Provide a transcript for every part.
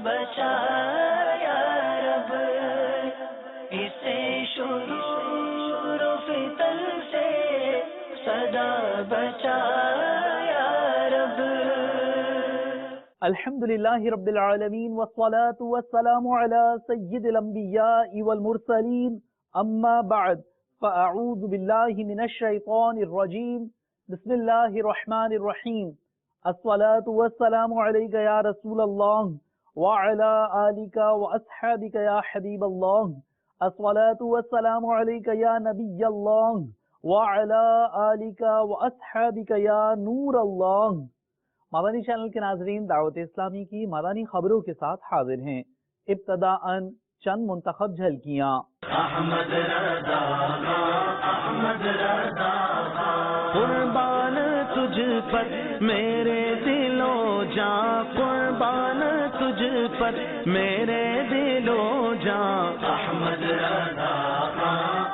بچا یا رب، اسے شرور و فتن سے صدا بچا یا رب۔ الحمد للہ رب العالمین والصلاة والسلام علی سید الانبیاء والمرسلین، اما بعد فاعوذ باللہ من الشیطان الرجیم، بسم اللہ الرحمن الرحیم۔ الصلاة والسلام علیک یا رسول اللہ وعلی آلک واصحابک یا حبیب اللہ۔ الصلاة والسلام علیک یا نبی اللہ وعلی آلک واصحابک یا نور اللہ۔ مدنی چینل کے ناظرین، دعوت اسلامی کی مدنی خبروں کے ساتھ حاضر ہیں۔ ابتداءً چند منتخب جھلکیاں۔ احمد رضا احمد رضا قربان تجھ پر میرے دل و جاں، قربان تجھ پر میرے دل و جاں۔ احمد رضا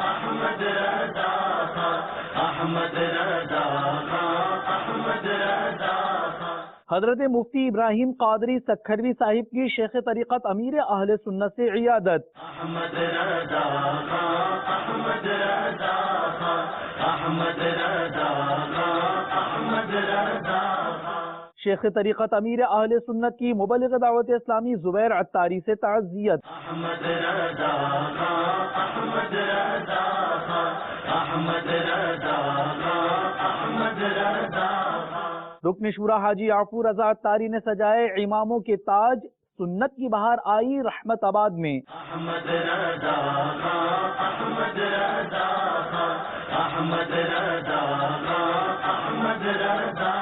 احمد رضا احمد رضا احمد رضا۔ حضرت مفتی ابراہیم قادری سکھروی صاحب کی شیخ طریقت امیر اہل سنت سے عیادت۔ احمد رضا احمد رضا احمد رضا احمد رضا۔ شیخ طریقت امیر اہل سنت کی مبلغ دعوت اسلامی زبیر عطاری سے تعزیت۔ احمد رضا احمد رضا احمد رضا احمد رضا۔ رکن شورا حاجی یعفور رضا عطاری نے سجائے اماموں کے تاج، سنت کی بہار آئی رحمت آباد میں۔ احمد رضا احمد رضا احمد رضا احمد رضا۔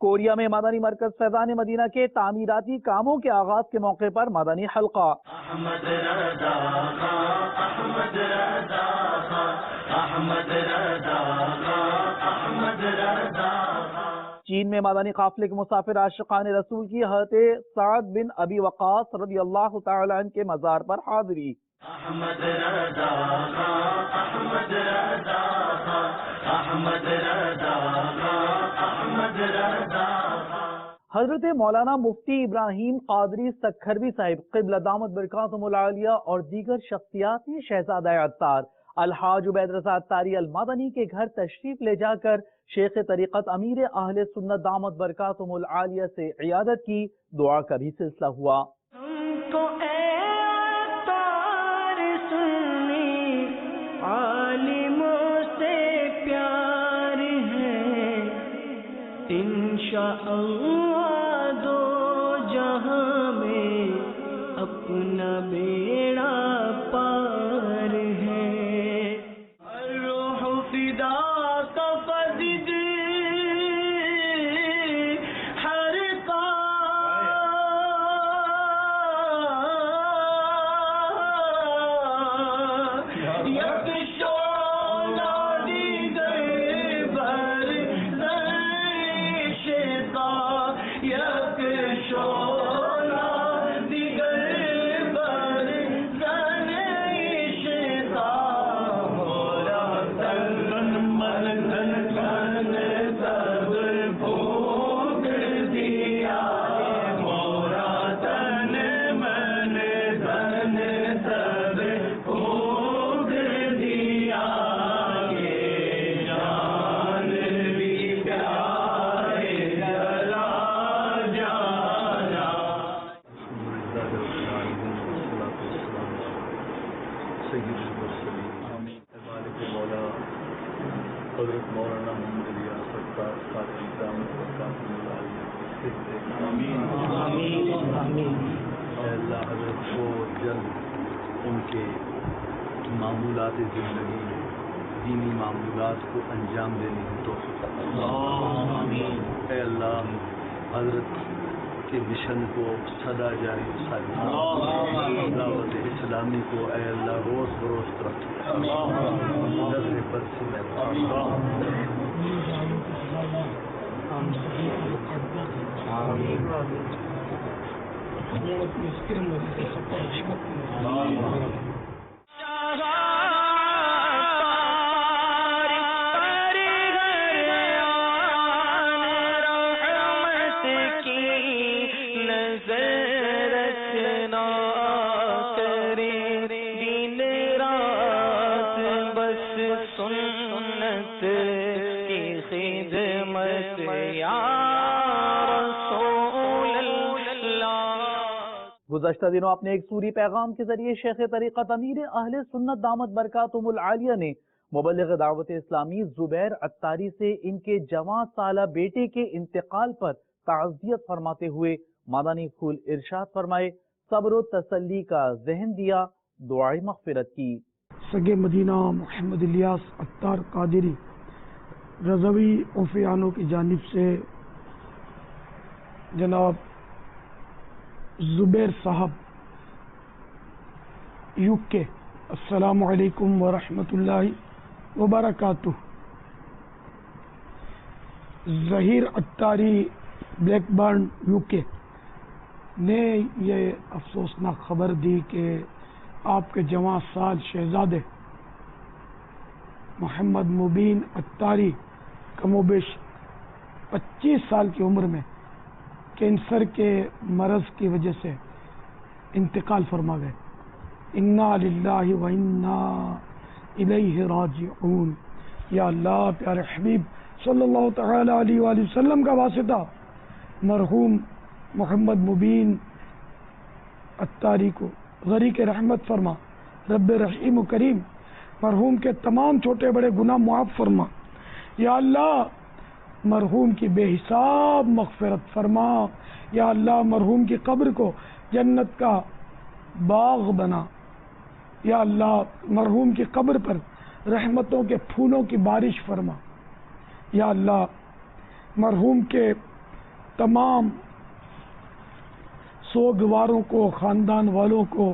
کوریا میں مدنی مرکز فیضان مدینہ کے تعمیراتی کاموں کے آغاز کے موقع پر مدنی حلقہ۔ احمد رضا احمد رضا احمد رضا احمد رضا۔ چین میں مدنی قافلے کے مسافر عاشقان رسول کی حضرت سعد بن ابی وقاص رضی اللہ تعالی عنہ کے مزار پر حاضری۔ احمد رضا احمد رضا احمد رضا احمد رضا۔ حضرت مولانا مفتی ابراہیم قادری سکھروی صاحب قبلہ دامت برکاتہم العالیہ اور دیگر شخصیات نے شہزادہ عطار الحاج عبید رضا عطاری المدنی کے گھر تشریف لے جا کر شیخ طریقت امیر اہل سنت دامت برکاتہم العالیہ سے عیادت کی، دعا کا بھی سلسلہ ہوا۔ ہم کو اے عطار سنی عالموں سے پیار ہے، انشاءاللہ دو جہاں میں اپنا بیڑا پار ہے۔ الروح فدا کا فضد ہر کا یک شعلہ دیگر بر شیطا، یک شعلہ دیگر بر شیطا، مورا تن من تن تن سب بھوگ دیا، مورا تن من تن سب بھوگ دیا، یہ جان بھی پیارے جلا جانا۔ مولا حضرت مولانا محمد الیاس سرکار قادری دامت برکاتہم العالیہ اے اللہ حضرت کو جلد ان کے معمولات زندگی میں دینی معمولات کو انجام دینے کی توفیق عطا۔ اے اللہ حضرت کے مشن کو سدا جاری ساری دعوت اسلامی کو اے اللہ روز بروز ترقی نظر بد سے نظر کی خدمت یا رسول اللہ۔ گزشتہ دنوں اپنے ایک سوری پیغام کے ذریعے شیخ طریقت امیر اہل سنت دامت برکاتہم العالیہ نے مبلغ دعوت اسلامی زبیر عطاری سے ان کے جوان سالہ بیٹے کے انتقال پر تعزیت فرماتے ہوئے مدنی پھول ارشاد فرمائے، صبر و تسلی کا ذہن دیا، دعائے مغفرت کی۔ سگے مدینہ محمد الیاس عطار قادری رضوی عفیانوں کی جانب سے جناب زبیر صاحب یو کے، السلام علیکم ورحمۃ اللہ وبرکاتہ۔ ظہیر عطاری بلیک برن یو کے نے یہ افسوسناک خبر دی کہ آپ کے جوان سال شہزادے محمد مبین عطاری کم و بیش 25 سال کی عمر میں کینسر کے مرض کی وجہ سے انتقال فرما گئے۔ انا للہ و انا الیہ راجعون۔ یا اللہ، پیارے حبیب صلی اللہ تعالی علیہ وآلہ وسلم کا واسطہ مرحوم محمد مبین عطاری کو غریق رحمت فرما، رب رحیم و کریم مرحوم کے تمام چھوٹے بڑے گناہ معاف فرما۔ یا اللہ، مرحوم کی بے حساب مغفرت فرما۔ یا اللہ، مرحوم کی قبر کو جنت کا باغ بنا۔ یا اللہ، مرحوم کی قبر پر رحمتوں کے پھولوں کی بارش فرما۔ یا اللہ، مرحوم کے تمام سوگواروں کو، خاندان والوں کو،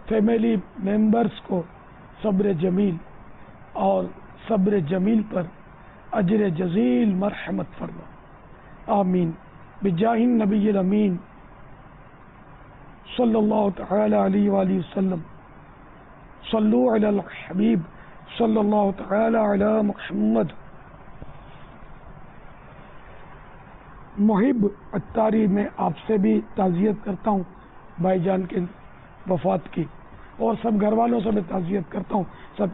فیملی ممبرز کو صبر جمیل اور صبر جمیل پر اجر جزیل مرحمت فرما، آمین، بجاہ النبی الامین صلی اللہ تعالی علیہ وآلہ وسلم۔ صلو علی الحبیب صلی اللہ تعالی علی محمد۔ محب عطاری، میں آپ سے بھی تعزیت کرتا ہوں بھائی جان کے وفات کی، اور سب گھر والوں سے بھی تعزیت کرتا ہوں۔ سب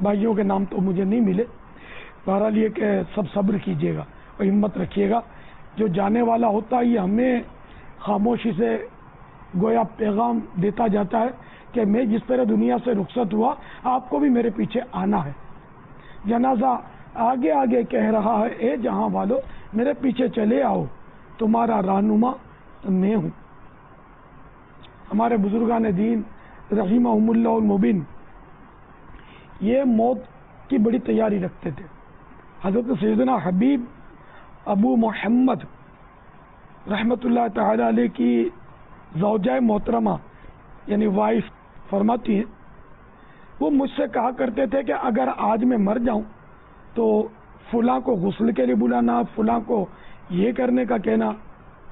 بھائیوں کے نام تو مجھے نہیں ملے، بہرحال یہ کہ سب صبر کیجیے گا اور ہمت رکھیے گا۔ جو جانے والا ہوتا ہے یہ ہمیں خاموشی سے گویا پیغام دیتا جاتا ہے کہ میں جس طرح دنیا سے رخصت ہوا، آپ کو بھی میرے پیچھے آنا ہے۔ جنازہ آگے آگے کہہ رہا ہے، اے جہاں والو میرے پیچھے چلے آؤ، تمہارا رہنما میں ہوں۔ ہمارے بزرگان دین رحمہم اللہ المبین یہ موت کی بڑی تیاری رکھتے تھے۔ حضرت سیدنا حبیب ابو محمد رحمت اللہ تعالی علیہ کی زوجہ محترمہ یعنی وائف فرماتی ہیں، وہ مجھ سے کہا کرتے تھے کہ اگر آج میں مر جاؤں تو فلاں کو غسل کے لیے بلانا، فلاں کو یہ کرنے کا کہنا،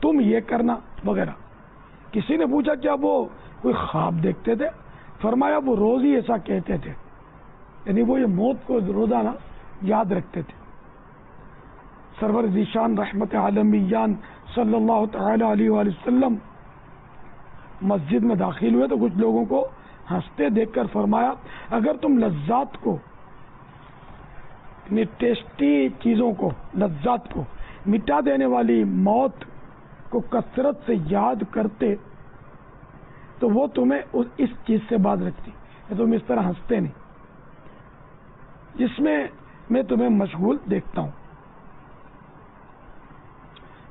تم یہ کرنا وغیرہ۔ کسی نے پوچھا کیا وہ کوئی خواب دیکھتے تھے؟ فرمایا وہ روز ہی ایسا کہتے تھے، یعنی وہ یہ موت کو روزانہ یاد رکھتے تھے۔ سرور ذیشان رحمت عالمیان صلی اللہ تعالی علیہ وآلہ وسلم مسجد میں داخل ہوئے تو کچھ لوگوں کو ہنستے دیکھ کر فرمایا، اگر تم لذات کو، یعنی ٹیسٹی چیزوں کو، لذات کو مٹا دینے والی موت کو کثرت سے یاد کرتے تو وہ تمہیں اس چیز سے باز رکھتی، تم اس طرح ہنستے نہیں، جس میں میں تمہیں مشغول دیکھتا ہوں۔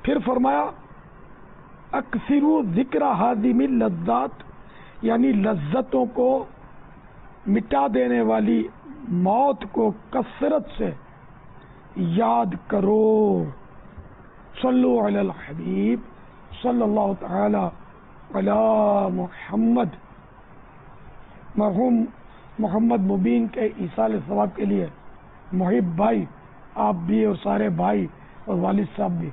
پھر فرمایا اکثروا ذکر ہادم اللذات، یعنی لذتوں کو مٹا دینے والی موت کو کثرت سے یاد کرو۔ صلو علی الحبیب صلی اللہ تعالی علی محمد۔ مرحوم محمد مبین کے ایصال ثواب کے لیے محب بھائی، آپ بھی اور سارے بھائی اور والد صاحب بھی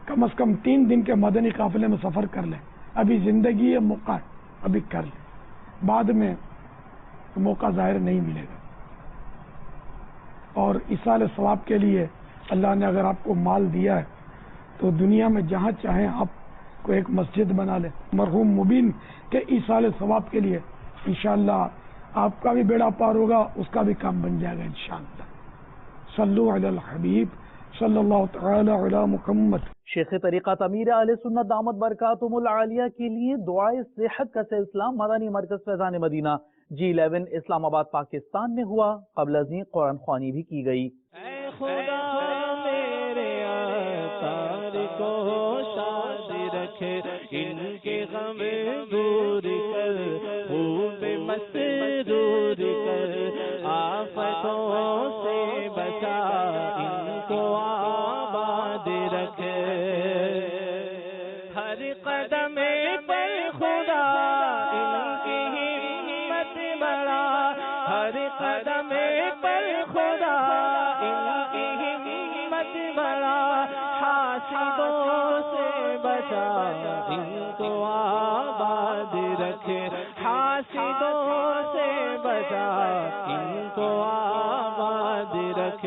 کم از کم 3 دن کے مدنی قافلے میں سفر کر لیں۔ ابھی زندگی ہے، موقع ہے، ابھی کر لیں، بعد میں موقع ظاہر نہیں ملے گا۔ اور ایصال ثواب کے لیے اللہ نے اگر آپ کو مال دیا ہے تو دنیا میں جہاں چاہیں آپ کو ایک مسجد بنا لیں۔ مرحوم مبین کے ایصال ثواب کے لیے انشاءاللہ آپ کا بھی بیڑا پار ہوگا، اس کا بھی کام بن جائے گا انشاءاللہ۔ صلو علی الحبیب صلی اللہ تعالی علی محمد۔ شیخ طریقت امیر اہل سنت دامت برکاتہم العالیہ کے لیے دعائے صحت کا سلسلہ مدنی مرکز فیضان مدینہ G11 اسلام آباد پاکستان میں ہوا۔ قبل ازیں قرآن خوانی بھی کی گئی۔ اے خدا میرے آثار کو شاد رکھ، ان کے غم دور کر، خوب مسرور کر، آفتوں سے بچا، ان کو آباد رکھ، ہر قدم پر خدا ان کی ہمت بڑھا، ہر قدم پر خدا ان کی ہمت بڑھا، حاسدوں سے بچا، ان کو آباد رکھ، حاسدوں سے بچا، ان کو آباد رکھ،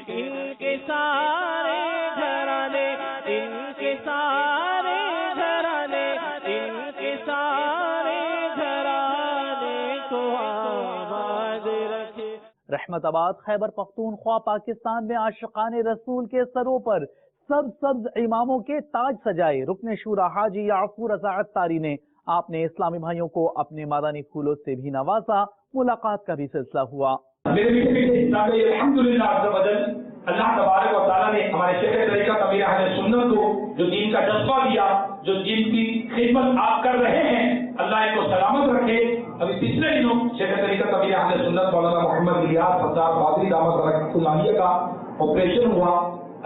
ان کے سارے گھرانے، ان کے سارے گھرانے، ان کے سارے گھرانے کو آباد رکھ۔ رحمت آباد خیبر پختونخوا پاکستان میں عاشقان رسول کے سروں پر سبز اماموں کے تاج سجائے رکن شورا حاجی یعفور رضا عطاری نے آپ نے اسلامی بھائیوں کو اپنے مادانی پھولوں سے بھی نوازا۔ ملاقات کا بھی سلسلہ ہوا۔ میرے الحمدللہ اللہ تبارک و تعالیٰ نے ہمارے شیخ طریقت امیر اہل سنت کو جو دین کا جذبہ دیا، جو دین کی خدمت آپ کر رہے ہیں، اللہ ان کو سلامت رکھے۔ ابھی پچھلے دنوں شیخ طریقت امیر اہل سنت مولانا محمد الیاس ستار قادری دامت برکاتہ العالیہ کا آپریشن ہوا۔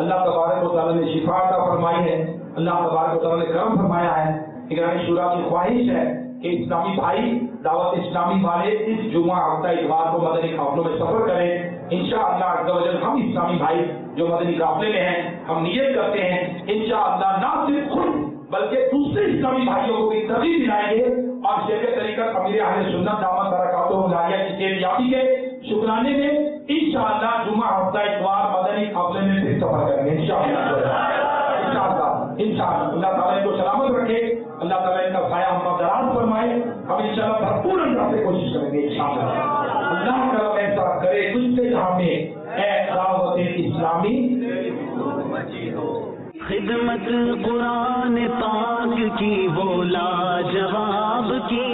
اللہ تبارک و تعالیٰ نے شفا عطا فرمائی ہے، اللہ تبارک و تعالیٰ نے کرم فرمایا ہے۔ نگرانی شورا کی خواہش ہے کہ اسلامی بھائی دعوت اسلامی والے اس جمعہ ہفتہ اتوار کو مدنی قافلوں میں سفر کریں۔ انشاءاللہ عز و جل ہم اسلامی بھائی جو مدنی قافلے میں ہیں، ہم نیت کرتے ہیں انشاءاللہ نہ صرف خود بلکہ دوسرے اسلامی بھائیوں کو بھی ترغیب دلائیں گے، اور شیخ طریقت امیر اہل سنت دامت برکاتہم العالیہ کی صحتیابی کے شکرانے میں انشاءاللہ جمعہ ہفتہ اتوار مدنی قافلے میں پھر سفر کریں گے انشاءاللہ۔ انشاءاللہ اللہ تعالیٰ کو سلامت رکھے، اللہ تعالیٰ ان کا سایہ ہم پر دراز فرمائے۔ ہم انشاءاللہ بھرپور انداز سے کوشش کریں گے انشاءاللہ۔ اللہ کرم ایسا کرے تجھ سے جہاں میں اے دعوت اسلامی خدمت قرآن پاک کی وہ لاجواب کی،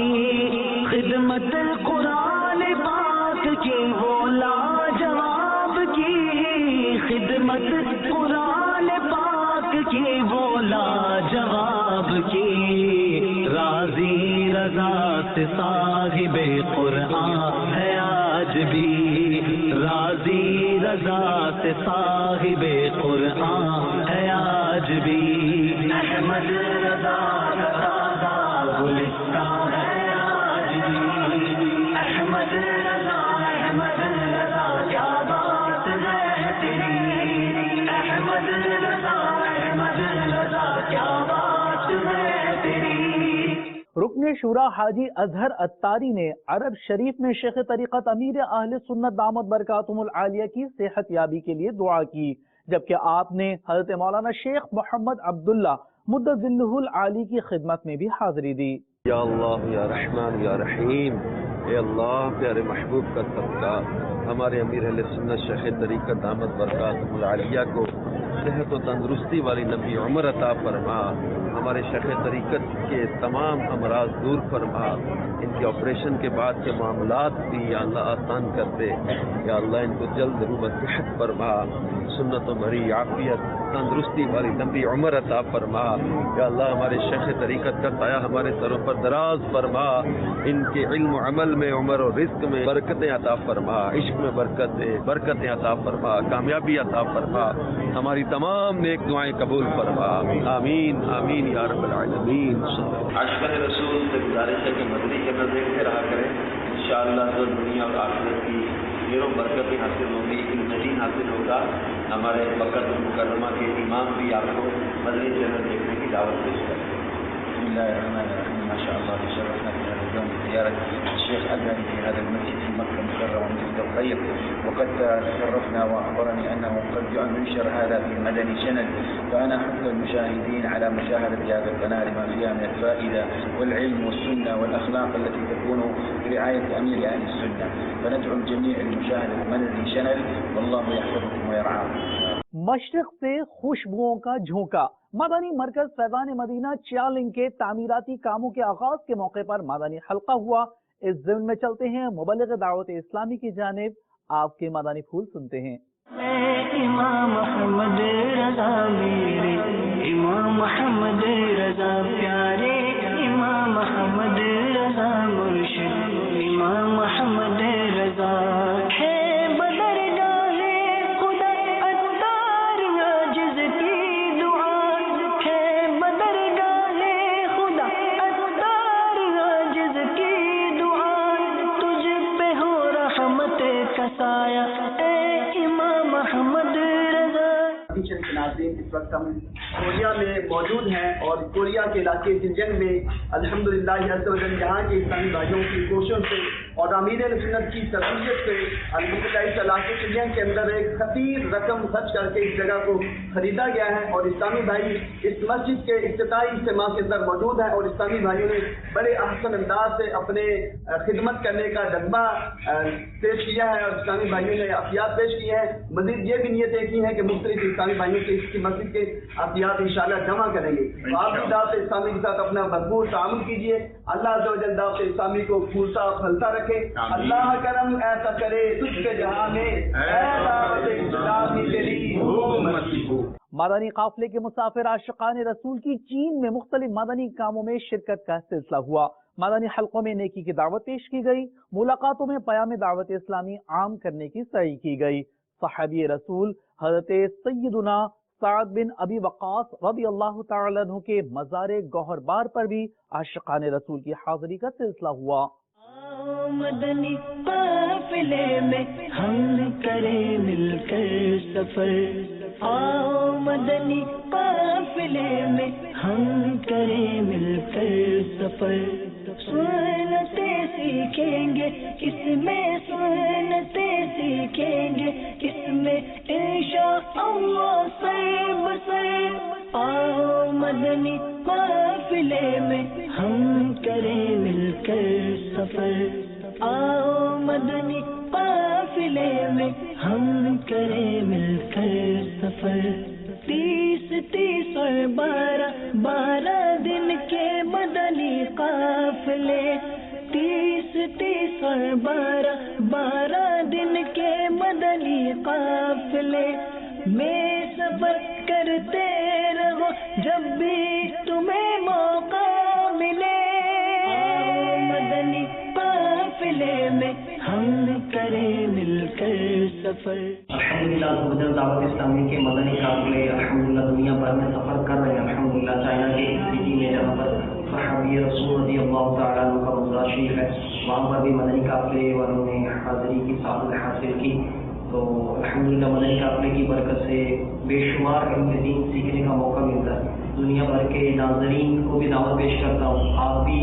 خدمت قرآن پاک کی وہ لاجواب کی، خدمت قرآن پاک کی وہ لاجواب کی، راضی رضا سے صاحب قرآن ہے آج بھی، راضی رضا سے صاحب قرآن ہے آج بھی، احمد رضا کا گلستان ہے آج بھی، احمد رضا کیا بات ہے تیری، احمد رضا کیا بات ہے تیری۔ رکن شورا حاجی اظہر عطاری نے عرب شریف میں شیخ طریقت امیر اہل سنت دامت برکاتہم العالیہ کی صحت یابی کے لیے دعا کی، جبکہ آپ نے حضرت مولانا شیخ محمد عبداللہ مدۃ ظلہ العالی کی خدمت میں بھی حاضری دی۔ یا اللہ یا رحمان یا رحیم، اے اللہ پیارے محبوب کا صدقہ ہمارے امیر اہل سنت شیخ طریقت دامت برکاتہم العالیہ کو صحت و تندرستی والی لمبی عمر عطا فرما، ہمارے شیخ طریقت کے تمام امراض دور فرما، ان کے آپریشن کے بعد کے معاملات بھی یا اللہ آسان کر دے، یا اللہ ان کو جلد روح صحت فرما، سنت و بھری عافیت تندرستی والی لمبی عمر عطا فرما، یا اللہ ہمارے شیخ طریقت کا سایہ ہمارے سروں پر دراز فرما، ان کے علم و عمل میں عمر و رزق میں برکتیں عطا فرما، عشق میں برکتیں عطا فرما، کامیابی عطا فرما، ہماری تمام نیک دعائیں قبول فرما، آمین آمین یا رب العالمین۔ عاشقان رسول سے گزارش ہے کہ مدنی کے نظر سے رہا کریں، انشاءاللہ تو دنیا اور آخرت کی ڈھیروں برکتیں حاصل ہوں گی، نظین حاصل ہوگا۔ ہمارے مکہ مکرمہ کے امام بھی آپ کو مدنی چینل دیکھنے کی دعوت پیش کریں۔ بسم اللہ الرحمن الرحیم، ماشاء اللہ شرفنا في هذا اليوم بزيارة الشيخ الألباني في هذا المسجد في مكة المكرمة مسجد الخير، وقد تشرفنا وأخبرني أنه قد أن ينشر هذا في مدني شانل، فأنا أحث المشاهدين على مشاهدة هذا القناة لما فيها من الفائدة والعلم والسنة والأخلاق التي تكون برعاية أمير أهل السنة، فندعو الجميع لمشاهدة مدني شانل، والله يحفظكم ويرعاكم. مشرق سے خوشبوؤں کا جھونکا. مدنی مرکز فیضان مدینہ چیالنگ کے تعمیراتی کاموں کے آغاز کے موقع پر مدنی حلقہ ہوا. اس ضمن میں چلتے ہیں مبلغ دعوت اسلامی کی جانب آپ کے مدنی پھول سنتے ہیں. امام محمد رضا میرے، امام محمد رضا پیارے، امام محمد رضا مرشد، امام محمد رضا ہے بدرگاہ خدا عطار عاجز کی دعا، ہے بدرگاہ خدا عطار عاجز کی دعا، تجھ پہ ہو رحمت کا سایہ اے امام محمد رضا. ناظرین، اس وقت ہم کوریا میں موجود ہیں اور کوریا کے علاقے زنجنگ میں الحمدللہ عز و جل یہاں کے اسلامی بھائیوں کی کوششوں سے اور امیر سنت کی تربیت سے الحمدللہ اس علاقے زنجنگ کے اندر ایک خطیر رقم خرچ کر کے اس جگہ کو خریدا گیا ہے اور اسلامی بھائی اس مسجد کے افتتاحی اجتماع کے اندر موجود ہیں اور اسلامی بھائیوں نے بڑے احسن انداز سے اپنے خدمت کرنے کا جذبہ پیش کیا ہے اور اسلامی بھائیوں نے عطیات پیش کی ہے. مزید یہ بھی نیتیں کی ہیں کہ مختلف اسلامی بھائیوں سے اس کی مسجد کے عطیات انشاءاللہ جمع کریں گے. آپ بھی دعوت اسلامی کے ساتھ اپنا بھرپور تعاون کیجیے. اللہ عز و جل دعوت اسلامی کو پھولتا پھلتا رکھے. اللہ کرم ایسا کرے تجھ پہ جہاں میں اے دعوت اسلامی تیری حکومت ہو. مدنی قافلے کے مسافر عاشقان رسول کی چین میں مختلف مدنی کاموں میں شرکت کا سلسلہ ہوا. مدنی حلقوں میں نیکی کی دعوت پیش کی گئی. ملاقاتوں میں پیام دعوت اسلامی عام کرنے کی سعی کی گئی. صحابی رسول حضرت سیدنا سعد بن ابی وقاص رضی اللہ تعالی عنہ کے مزار گوہر بار پر بھی عاشقان رسول کی حاضری کا سلسلہ ہوا. مدنی قافلے میں ہم کریں مل کر سفر، آؤ مدنی قافلے میں ہم کریں مل کر سفر. سنتیں سیکھیں گے کس میں، سنتیں سیکھیں گے کس میں، انشاءاللہ سر بسر. آؤ مدنی قافلے میں ہم کریں مل کر سفر، آؤ مدنی قافلے میں ہم کریں مل کر سفر. 30 اور 12 دن کے مدنی قافلے، 30 اور 12 دن کے مدنی قافلے میں سفر کرتے رہو جب بھی تمہیں موقع ملے. مدنی قافلے میں ہم کریں مل کر سفر. الحمدللہ دعوت اسلامی کے مدنی قافلے الحمدللہ دنیا بھر میں سفر کر رہے ہیں. الحمدللہ چائنا کے سٹی میں جہاں پر صحابی رسول رضی اللہ تعالیٰ عنہ کا روضہ شریف ہے، وہاں پر بھی مدنی قافلے والوں نے حاضری کی سعادت حاصل کی. تو الحمدللہ مدنی قافلے کی برکت سے بے شمار علم دین سیکھنے کا موقع ملتا ہے. دنیا بھر کے ناظرین کو بھی دعوت پیش کرتا ہوں، آپ بھی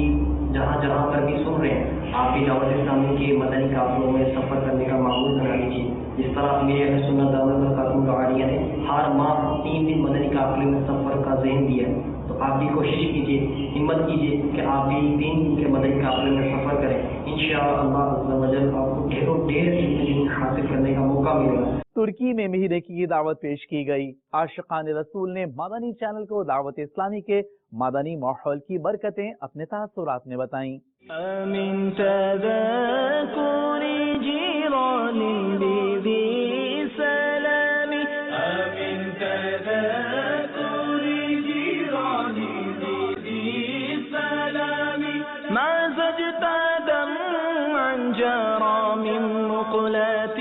جہاں جہاں پر بھی سن رہے ہیں آپ بھی دعوت اسلامی کے مدنی قافلوں میں سفر کرنے کا معمول بنا لیجیے. جس طرح امیر اہل سنت دعوت خاتون دعاریہ نے ہر ماہ 3 دن مدنی قافلے میں سفر کا ذہن دیا ہے، تو آپ بھی کوشش کیجیے، ہمت کیجیے کہ آپ بھی 3 دن کے مدنی قافلے میں سفر کریں. انشاءاللہ عز و جل آپ کو ڈھیر علم حاصل کرنے کا موقع ملے گا. ترکی میں مہی نیکی کی دعوت پیش کی گئی. عاشقان رسول نے مدنی چینل کو دعوت اسلامی کے مدنی ماحول کی برکتیں اپنے تاثرات میں بتائیں. آمین تذکر جیران بذی سلامی، آمین تذکر جیران بذی سلامی، ما زجت دمعا جرى من مقلات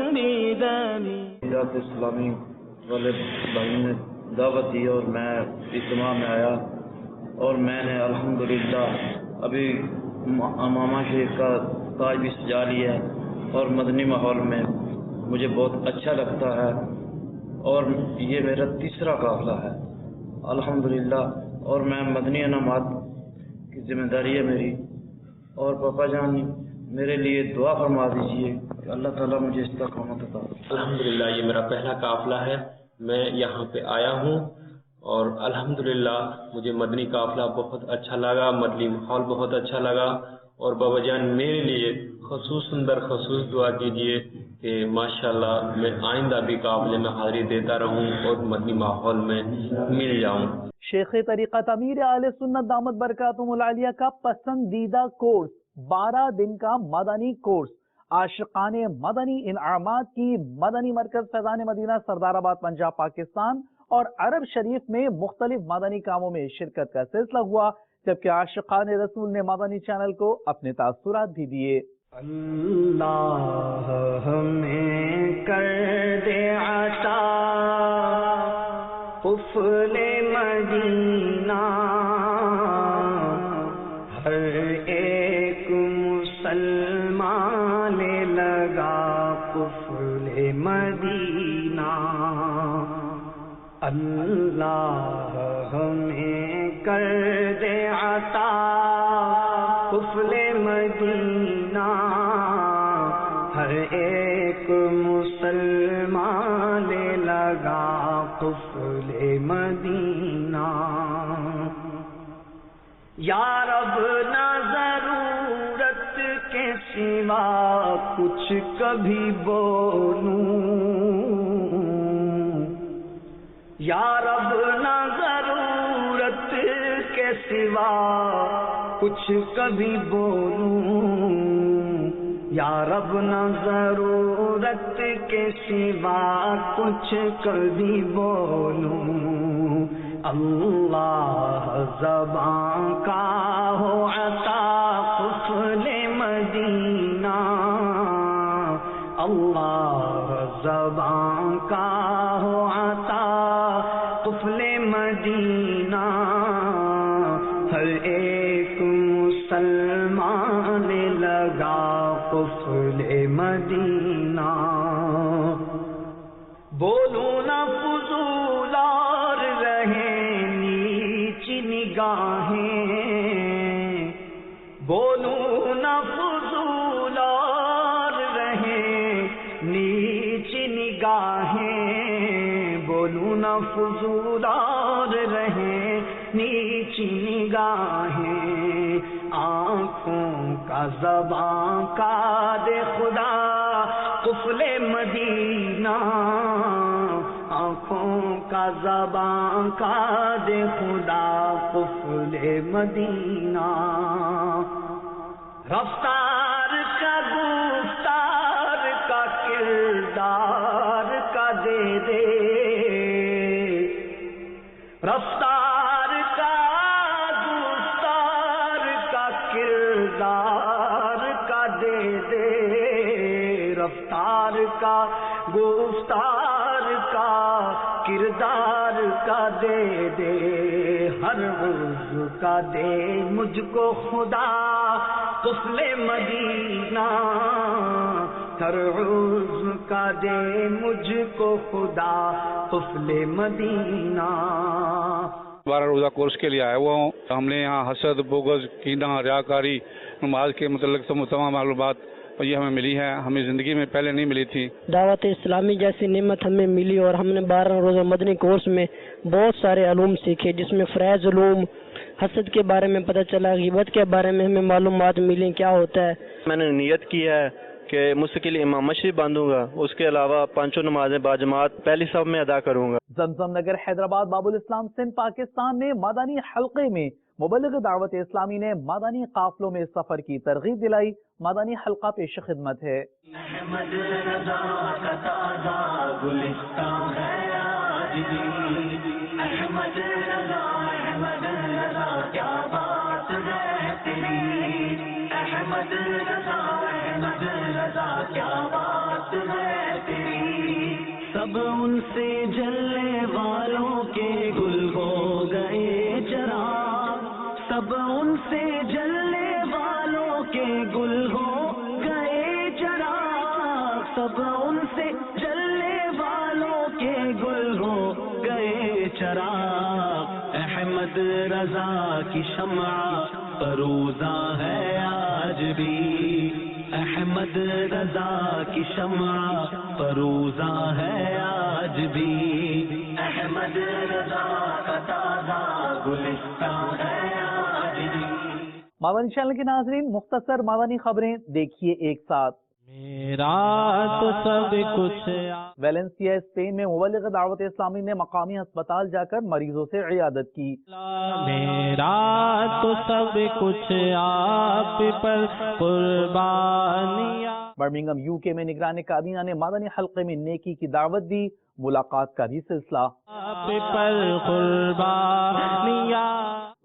بدمی. دعوت اسلامی والے بھائی نے دعوت دی اور میں اجتماع میں آیا اور میں نے الحمدللہ ابھی امامہ شریف کا تاج بھی سجا لیا ہے اور مدنی ماحول میں مجھے بہت اچھا لگتا ہے اور یہ میرا تیسرا قافلہ ہے الحمدللہ. اور میں مدنی انعامات کی ذمہ داری ہے میری، اور پاپا جان میرے لیے دعا فرما دیجیے کہ اللہ تعالیٰ مجھے استقامت عطا فرمائے۔ الحمدللہ یہ میرا پہلا قافلہ ہے، میں یہاں پہ آیا ہوں اور الحمدللہ مجھے مدنی قافلہ بہت اچھا لگا، مدنی ماحول بہت اچھا لگا، اور بابا جان میرے لیے خصوصاً درخصوص دعا کیجیے کہ ماشاءاللہ میں آئندہ بھی قافلے میں حاضری دیتا رہوں اور مدنی ماحول میں مل جاؤں۔ شیخ طریقت امیر اہل سنت دامت برکاتہم العالیہ کا پسندیدہ کورس 12 دن کا مدنی کورس عاشقان مدنی انعامات کی مدنی مرکز فیضان مدینہ سردار آباد پنجاب پاکستان اور عرب شریف میں مختلف مدنی کاموں میں شرکت کا سلسلہ ہوا، جبکہ عاشقان رسول نے مدنی چینل کو اپنے تاثرات بھی دیے۔ اللہ ہمیں کر دے عطا قفل مدینہ، ہر ایک مسلمان لے لگا قفل مدینہ۔ اللہ ہمیں کر دے عطا قفل مدینہ، ہر ایک مسلمان لے لگا قفل مدینہ۔ یا رب نہ ضرورت کے سوا کچھ کبھی بولوں، یا رب نہ ضرورت کے سوا کچھ کبھی بولوں، یا رب نہ ضرورت کے سوا کچھ کبھی بولوں۔ اللہ زبان کا ہو عطا قفل مدینہ، اللہ زبان کا ہو عطا قفل مدینہ، ہر ایک مسلمان لگا قفل مدینہ۔ بولوں نہ فضول اور رہیں نیچ نگاہیں، بولوں نہ فضول اور رہیں نیچ نگاہیں، بولوں نہ فضول اور رہیں نیچ نگاہیں۔ آنکھوں کا زبان کا دے خدا قفل مدینہ، آنکھوں کا زبان کا دے خدا قفل مدینہ۔ رفتار کا گفتار کا کردار کا دے دے، رفتار کا گفتار کا کردار کا دے دے، رفتار کا گفتار کا کردار کا دے دے، ہر عضو کا دے مجھ کو خدا قفل مدینہ، ہر عضو کا دے مجھ کو خدا قفل مدینہ۔ 12 روزہ کورس کے لیے آیا ہوا ہوں۔ ہم نے یہاں حسد، بغض، کینہ، ریاکاری، نماز کے متعلق تمام معلومات یہ ہمیں ملی ہے، ہمیں زندگی میں پہلے نہیں ملی تھی۔ دعوت اسلامی جیسی نعمت ہمیں ملی اور ہم نے 12 روزہ مدنی کورس میں بہت سارے علوم سیکھے، جس میں فریض علوم، حسد کے بارے میں پتہ چلا، غیبت کے بارے میں ہمیں معلومات ملی کیا ہوتا ہے۔ میں نے نیت کی ہے کہ مستقل امام مشرف باندھوں گا، اس کے علاوہ 5 نمازیں باجماعت پہلی صف میں ادا کروں گا۔ زمزم نگر حیدرآباد باب الاسلام سندھ پاکستان میں مدنی حلقے میں مبلغ دعوت اسلامی نے مدنی قافلوں میں سفر کی ترغیب دلائی۔ مدنی حلقہ پیش خدمت ہے۔ احمد رضا کا تازہ گلستان ہے آج بھی، احمد رضا کیا بات ہے تیری، احمد رضا کیا بات ہے تیری۔ سب ان سے جلنے والوں کے گل ہو گئے چراغ، سب ان سے جلنے والوں کے گل ہو گئے چراغ، سب ان سے جلنے والوں کے گل ہو گئے چراغ۔ احمد رضا کی شمع فروزاں ہے آج بھی، احمد رضا کی شمع فروزاں ہے آج بھی، احمد رضا کا تازہ گلستان ہے آج بھی۔ مادانی چینل کے ناظرین، مختصر مادانی خبریں دیکھیے ایک ساتھ۔ میرا تو سب کچھ ویلنسیا اسپین میں مبلغ دعوت اسلامی نے مقامی ہسپتال جا کر مریضوں سے عیادت کی۔ میرا تو سب کچھ آپ پر قربانیاں۔ برمنگھم یو کے میں نگران کابینہ نے مادانی حلقے میں نیکی کی دعوت دی، ملاقات کا بھی سلسلہ۔ آپ پر قربانیاں۔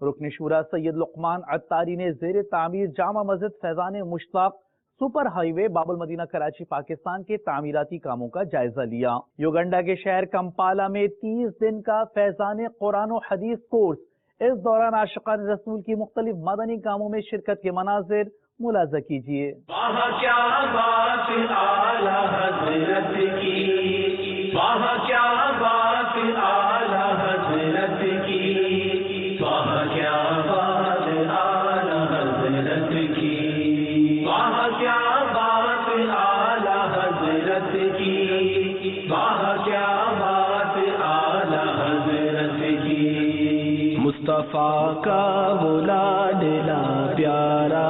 رکن شورا سید لقمان عطاری نے زیر تعمیر جامع مسجد فیضان مشتاق سپر ہائی وے باب المدینہ کراچی پاکستان کے تعمیراتی کاموں کا جائزہ لیا۔ یوگنڈا کے شہر کمپالا میں 30 دن کا فیضان قرآن و حدیث کورس، اس دوران عاشقان رسول کی مختلف مدنی کاموں میں شرکت کے مناظر ملاحظہ کیجیے۔ وہاں کیا بات اعلیٰ حضرت کی، وہاں کیا بات اعلیٰ حضرت کی، وہاں کیا بات اعلیٰ حضرت کی، وہاں کیا بات اعلیٰ حضرت کی، وہاں کیا بات اعلیٰ حضرت کی، مصطفیٰ کا وہ لاڈلا پیارا،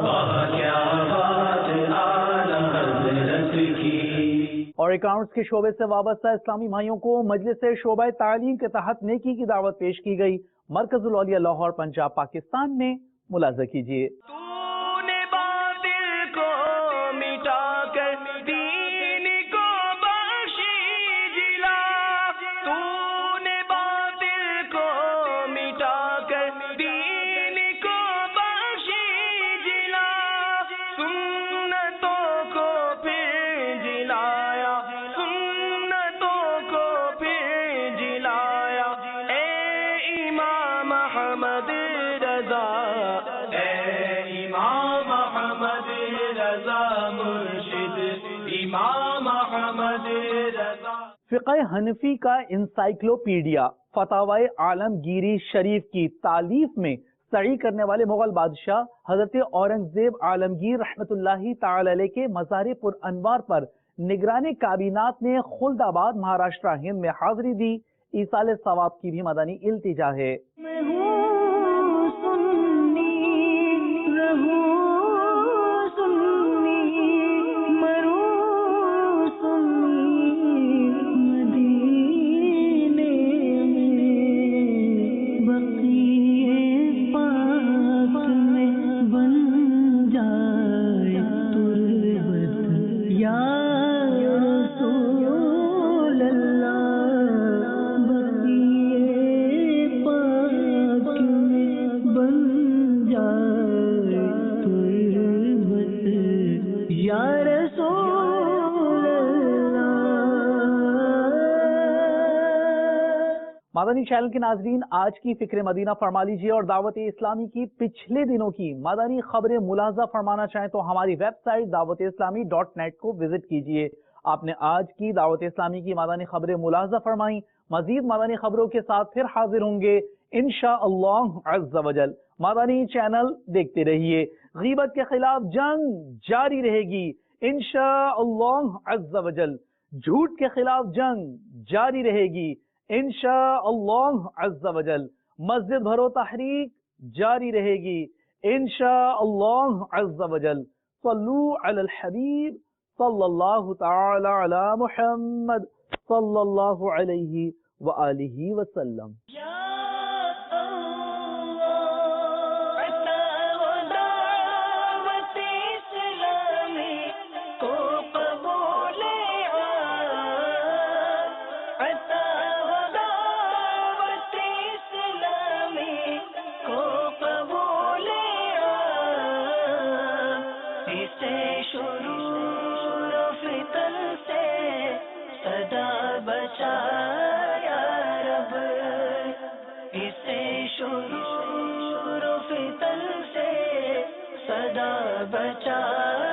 وہاں کیا بات اعلیٰ حضرت کی۔ اور اکاؤنٹس کے شعبے سے وابستہ اسلامی بھائیوں کو مجلس شعبہ تعلیم کے تحت نیکی کی دعوت پیش کی گئی۔ مرکز الاولیاء لاہور پنجاب پاکستان میں ملاحظہ کیجیے۔ فقہ حنفی کا انسائکلوپیڈیا فتاوی عالمگیری شریف کی تالیف میں سعی کرنے والے مغل بادشاہ حضرت اورنگزیب عالمگیر رحمت اللہ تعالی علیہ کے مزار پر انوار پر نگران کابینات نے خلد آباد مہاراشٹرا ہند میں حاضری دی۔ ایصال ثواب کی بھی مدنی التجا ہے۔ مدنی چینل کے ناظرین، آج کی فکر مدینہ فرما لیجیے اور دعوت اسلامی کی پچھلے دنوں کی مدنی خبریں ملاحظہ فرمانا چاہیں تو ہماری ویب سائٹ dawat-islami.net کو وزٹ کیجیے۔ آپ نے آج کی دعوت اسلامی کی مدنی خبریں ملاحظہ فرمائیں۔ مزید مدنی خبروں کے ساتھ پھر حاضر ہوں گے انشاءاللہ عز و جل۔ مدنی چینل دیکھتے رہیے۔ غیبت کے خلاف جنگ جاری رہے گی انشاءاللہ عز و جل۔ جھوٹ کے خلاف جنگ جاری رہے گی انشاءاللہ عز و جل۔ مسجد بھرو تحریک جاری رہے گی انشاءاللہ عز و جل۔ صلو علی الحبیب صلی اللہ تعالی علی محمد صلی اللہ علیہ وآلہ وسلم۔ بچا